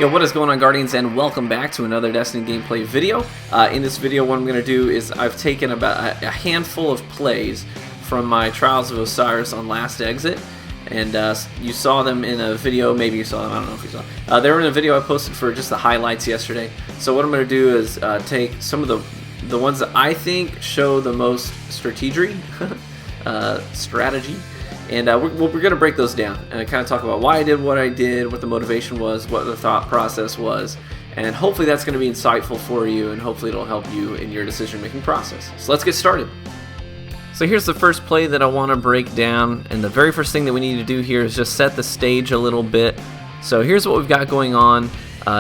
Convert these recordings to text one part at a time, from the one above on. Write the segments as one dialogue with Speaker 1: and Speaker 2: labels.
Speaker 1: Yo, what is going on, Guardians, and welcome back to another Destiny gameplay video. In this video, what I'm going to do is I've taken about a handful of plays from my Trials of Osiris on Last Exit, and you saw them in a video. Maybe you saw them, I don't know if you saw them. They were in a video I posted for just the highlights yesterday. So what I'm going to do is take some of the ones that I think show the most strategy, and we're going to break those down and kind of talk about why I did what I did, what the motivation was, what the thought process was, and hopefully that's going to be insightful for you, and hopefully it'll help you in your decision-making process. So let's get started. So here's the first play that I want to break down, and the very first thing that we need to do here is just set the stage a little bit. So here's what we've got going on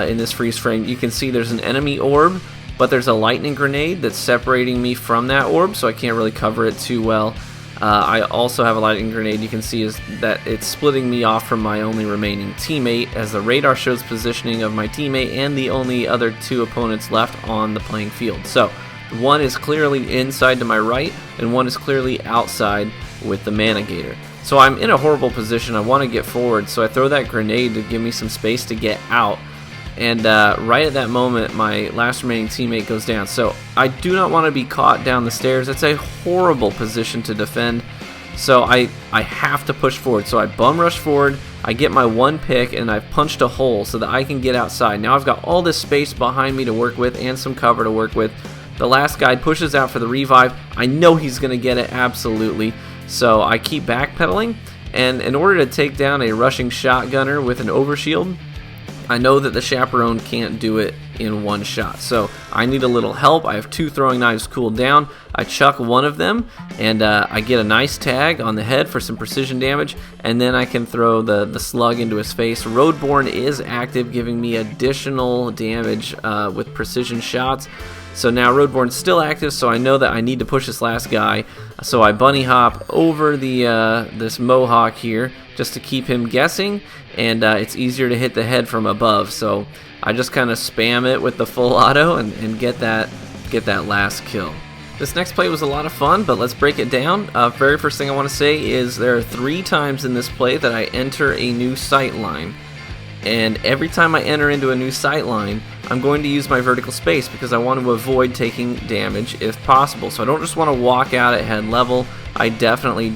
Speaker 1: in this freeze frame. You can see there's an enemy orb, but there's a lightning grenade that's separating me from that orb, so I can't really cover it too well. I also have a lightning grenade. You can see is that it's splitting me off from my only remaining teammate, as the radar shows positioning of my teammate and the only other two opponents left on the playing field. So one is clearly inside to my right, and one is clearly outside with the mana gator. So I'm in a horrible position. I want to get forward, so I throw that grenade to give me some space to get out. And right at that moment, my last remaining teammate goes down. So I do not want to be caught down the stairs. It's a horrible position to defend. So I have to push forward. So I bum rush forward. I get my one pick, and I've punched a hole so that I can get outside. Now I've got all this space behind me to work with and some cover to work with. The last guy pushes out for the revive. I know he's going to get it, absolutely. So I keep backpedaling. And in order to take down a rushing shotgunner with an overshield, I know that the chaperone can't do it in one shot, so I need a little help. I have two throwing knives cooled down. I chuck one of them, and I get a nice tag on the head for some precision damage, and then I can throw the slug into his face. Roadborne is active, giving me additional damage with precision shots. So now Roadborne's still active, so I know that I need to push this last guy. So I bunny hop over this mohawk here just to keep him guessing, and it's easier to hit the head from above. So I just kind of spam it with the full auto and get that last kill. This next play was a lot of fun, but let's break it down. Very first thing I want to say is there are 3 times in this play that I enter a new sight line. And every time I enter into a new sight line, I'm going to use my vertical space because I want to avoid taking damage if possible. So I don't just want to walk out at head level. I definitely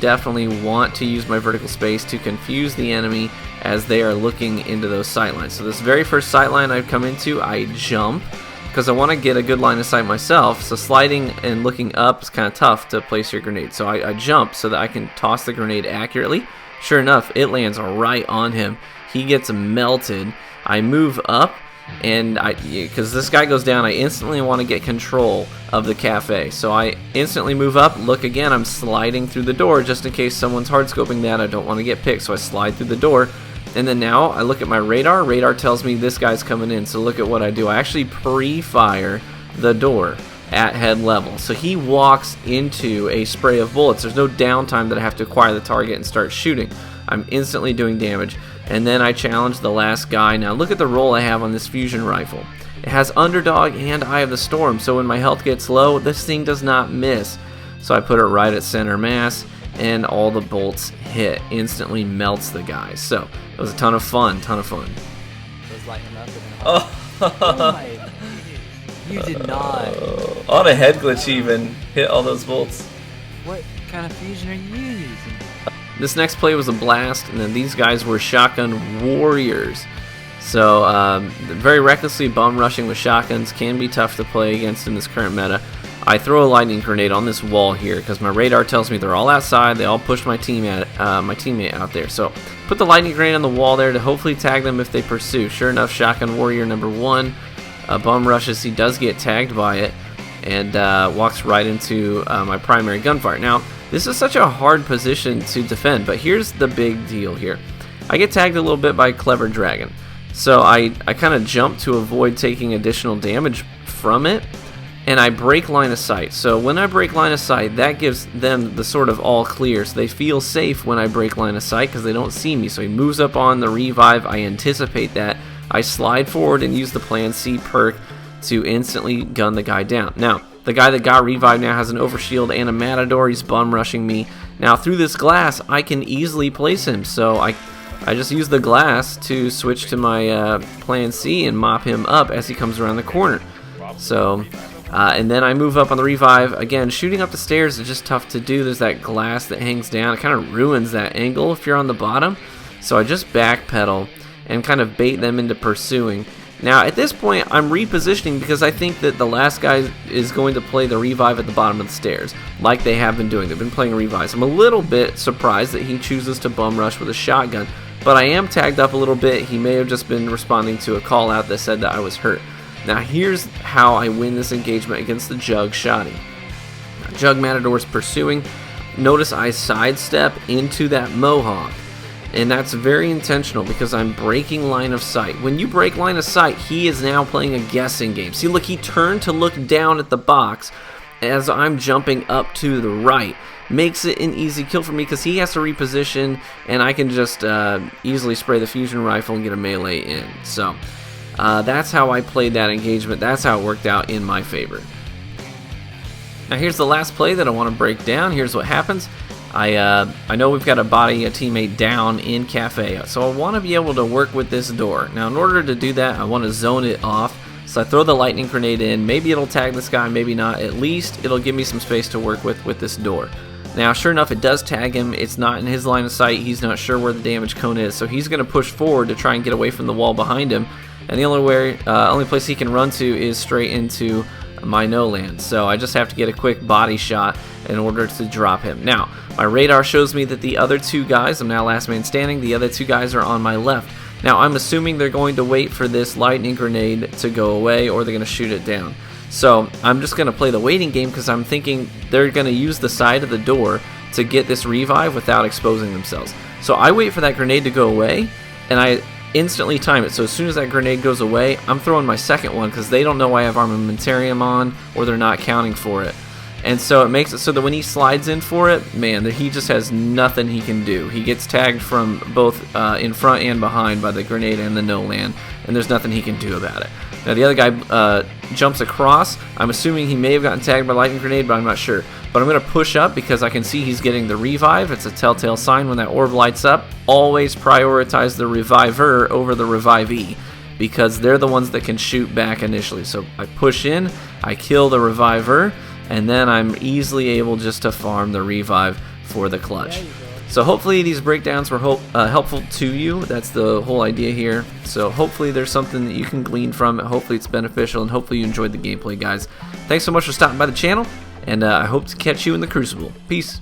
Speaker 1: want to use my vertical space to confuse the enemy as they are looking into those sight lines. So this very first sight line I've come into, I jump because I want to get a good line of sight myself. So sliding and looking up is kind of tough to place your grenade. So I jump so that I can toss the grenade accurately. Sure enough, it lands right on him. He gets melted. I move up, and because this guy goes down, I instantly want to get control of the cafe. So I instantly move up, look again, I'm sliding through the door just in case someone's hardscoping that. I don't want to get picked, so I slide through the door. And then now I look at my radar. Radar tells me this guy's coming in, so look at what I do. I actually pre-fire the door at head level. So he walks into a spray of bullets. There's no downtime that I have to acquire the target and start shooting. I'm instantly doing damage. And then I challenge the last guy. Now look at the roll I have on this fusion rifle. It has Underdog and Eye of the Storm, so when my health gets low, this thing does not miss. So I put it right at center mass, and all the bolts hit. Instantly melts the guy. So it was a ton of fun,
Speaker 2: Oh, you did not.
Speaker 1: On a head glitch even, hit all those bolts.
Speaker 2: What kind of fusion are you using?
Speaker 1: This next play was a blast, and then these guys were shotgun warriors. So very recklessly bum rushing with shotguns can be tough to play against in this current meta. I throw a lightning grenade on this wall here because my radar tells me they're all outside. They all pushed my teammate out there. So put the lightning grenade on the wall there to hopefully tag them if they pursue. Sure enough, shotgun warrior number 1 bum rushes. He does get tagged by it and walks right into my primary gunfire. Now, this is such a hard position to defend, but here's the big deal here. I get tagged a little bit by Clever Dragon, so I kind of jump to avoid taking additional damage from it, and I break line of sight. So when I break line of sight, that gives them the sort of all clear, so they feel safe when I break line of sight because they don't see me. So he moves up on the revive. I anticipate that. I slide forward and use the Plan C perk to instantly gun the guy down. Now, the guy that got revived now has an overshield and a matador. He's bum rushing me. Now through this glass, I can easily place him. So I I just use the glass to switch to my plan C and mop him up as he comes around the corner. So, and then I move up on the revive. Again, shooting up the stairs is just tough to do. There's that glass that hangs down. It kind of ruins that angle if you're on the bottom. So I just backpedal and kind of bait them into pursuing. Now, at this point, I'm repositioning because I think that the last guy is going to play the revive at the bottom of the stairs, like they have been doing. They've been playing revives. I'm a little bit surprised that he chooses to bum rush with a shotgun, but I am tagged up a little bit. He may have just been responding to a call out that said that I was hurt. Now, here's how I win this engagement against the Jug Shotty. Jug Matador's pursuing. Notice I sidestep into that Mohawk. And that's very intentional because I'm breaking line of sight. When you break line of sight, he is now playing a guessing game. See, look, he turned to look down at the box as I'm jumping up to the right. Makes it an easy kill for me because he has to reposition, and I can just easily spray the fusion rifle and get a melee in. So that's how I played that engagement. That's how it worked out in my favor. Now here's the last play that I want to break down. Here's what happens. I know we've got a teammate down in Cafe, so I want to be able to work with this door. Now, in order to do that, I want to zone it off. So I throw the lightning grenade in. Maybe it'll tag this guy, maybe not. At least it'll give me some space to work with this door. Now, sure enough, it does tag him. It's not in his line of sight. He's not sure where the damage cone is, so he's going to push forward to try and get away from the wall behind him. And the only place he can run to is straight into my no land. So I just have to get a quick body shot in order to drop him. Now, my radar shows me that the other two guys, I'm now last man standing, the other two guys are on my left. Now, I'm assuming they're going to wait for this lightning grenade to go away, or they're going to shoot it down. So I'm just going to play the waiting game because I'm thinking they're going to use the side of the door to get this revive without exposing themselves. So I wait for that grenade to go away, and I instantly time it. So as soon as that grenade goes away, I'm throwing my second one because they don't know I have armamentarium on, or they're not counting for it. And so it makes it so that when he slides in for it, man, he just has nothing he can do. He gets tagged from both in front and behind by the grenade and the no land, and there's nothing he can do about it. Now the other guy jumps across. I'm assuming he may have gotten tagged by lightning grenade, but I'm not sure. But I'm going to push up because I can see he's getting the revive. It's a telltale sign when that orb lights up. Always prioritize the reviver over the revivee, because they're the ones that can shoot back initially. So I push in, I kill the reviver, and then I'm easily able just to farm the revive for the clutch. So hopefully these breakdowns were helpful to you. That's the whole idea here. So hopefully there's something that you can glean from it. Hopefully it's beneficial, and hopefully you enjoyed the gameplay, guys. Thanks so much for stopping by the channel, and I hope to catch you in the Crucible. Peace.